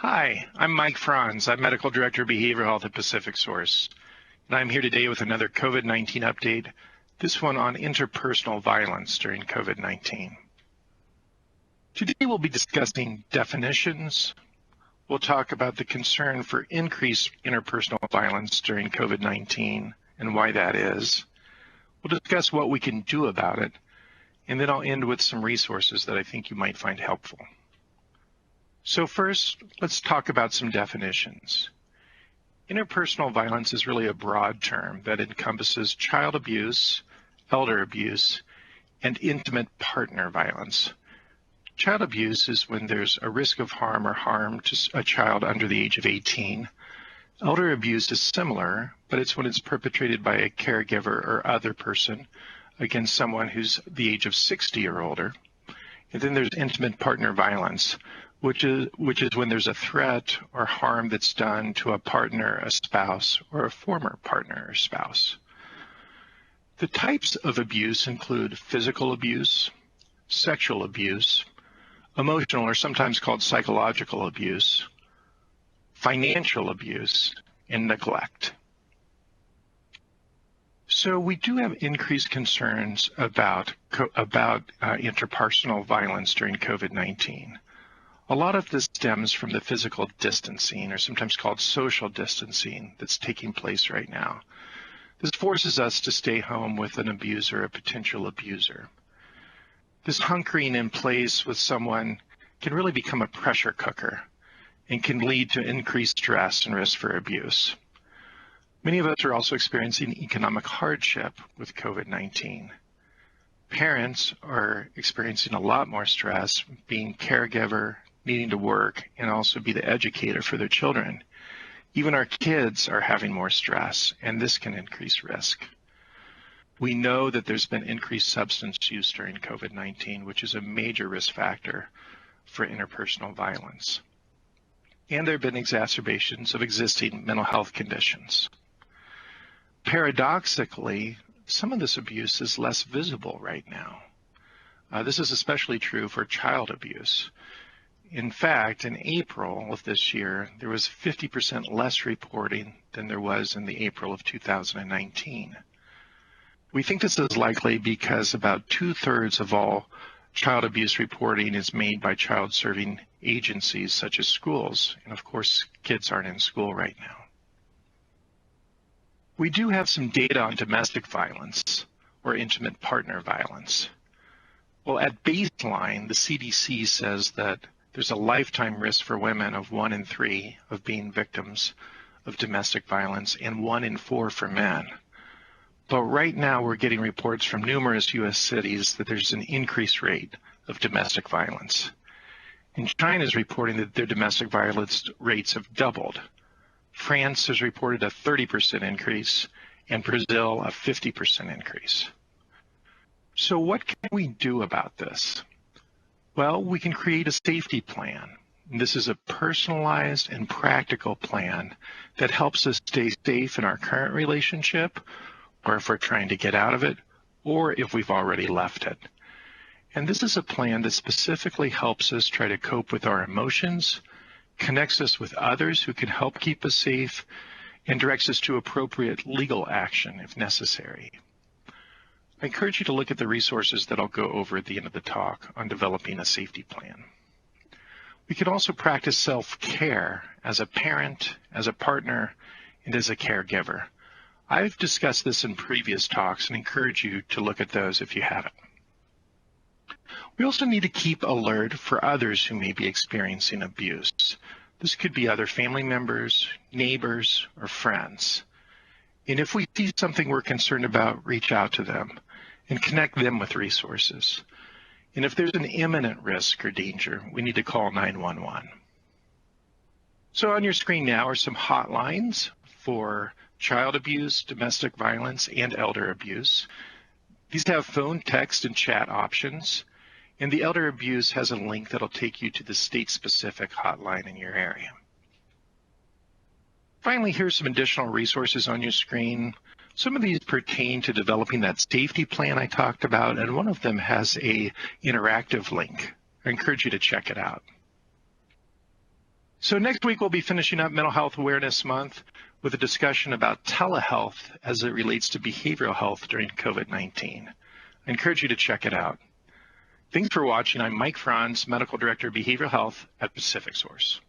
Hi, I'm Mike Franz. I'm Medical Director of Behavioral Health at Pacific Source, and I'm here today with another COVID-19 update, this one on interpersonal violence during COVID-19. Today we'll be discussing definitions. We'll talk about the concern for increased interpersonal violence during COVID-19 and why that is. We'll discuss what we can do about it, and then I'll end with some resources that I think you might find helpful. So first, let's talk about some definitions. Interpersonal violence is really a broad term that encompasses child abuse, elder abuse, and intimate partner violence. Child abuse is when there's a risk of harm or harm to a child under the age of 18. Elder abuse is similar, but it's when it's perpetrated by a caregiver or other person against someone who's the age of 60 or older. And then there's intimate partner violence, which is when there's a threat or harm that's done to a partner, a spouse, or a former partner or spouse. The types of abuse include physical abuse, sexual abuse, emotional or sometimes called psychological abuse, financial abuse, and neglect. So we do have increased concerns about interpersonal violence during COVID-19. A lot of this stems from the physical distancing, or sometimes called social distancing, that's taking place right now. This forces us to stay home with an abuser, a potential abuser. This hunkering in place with someone can really become a pressure cooker and can lead to increased stress and risk for abuse. Many of us are also experiencing economic hardship with COVID-19. Parents are experiencing a lot more stress, being caregiver, needing to work, and also be the educator for their children. Even our kids are having more stress, and this can increase risk. We know that there's been increased substance use during COVID-19, which is a major risk factor for interpersonal violence. And there have been exacerbations of existing mental health conditions. Paradoxically, some of this abuse is less visible right now. This is especially true for child abuse. In fact, in April of this year, there was 50% less reporting than there was in the April of 2019. We think this is likely because about 2/3 of all child abuse reporting is made by child-serving agencies such as schools. And of course, kids aren't in school right now. We do have some data on domestic violence or intimate partner violence. Well, at baseline, the CDC says that there's a lifetime risk for women of 1 in 3 of being victims of domestic violence and 1 in 4 for men. But right now we're getting reports from numerous U.S. cities that there's an increased rate of domestic violence. And China is reporting that their domestic violence rates have doubled. France has reported a 30% increase and Brazil a 50% increase. So what can we do about this? Well, we can create a safety plan. This is a personalized and practical plan that helps us stay safe in our current relationship, or if we're trying to get out of it, or if we've already left it. And this is a plan that specifically helps us try to cope with our emotions, connects us with others who can help keep us safe, and directs us to appropriate legal action if necessary. I encourage you to look at the resources that I'll go over at the end of the talk on developing a safety plan. We can also practice self-care as a parent, as a partner, and as a caregiver. I've discussed this in previous talks and encourage you to look at those if you haven't. We also need to keep alert for others who may be experiencing abuse. This could be other family members, neighbors, or friends. And if we see something we're concerned about, reach out to them and connect them with resources. And if there's an imminent risk or danger, we need to call 911. So on your screen now are some hotlines for child abuse, domestic violence, and elder abuse. These have phone, text, and chat options. And the elder abuse has a link that'll take you to the state-specific hotline in your area. Finally, here's some additional resources on your screen. Some of these pertain to developing that safety plan I talked about, and one of them has an interactive link. I encourage you to check it out. So next week, we'll be finishing up Mental Health Awareness Month with a discussion about telehealth as it relates to behavioral health during COVID-19. I encourage you to check it out. Thanks for watching. I'm Mike Franz, Medical Director of Behavioral Health at Pacific Source.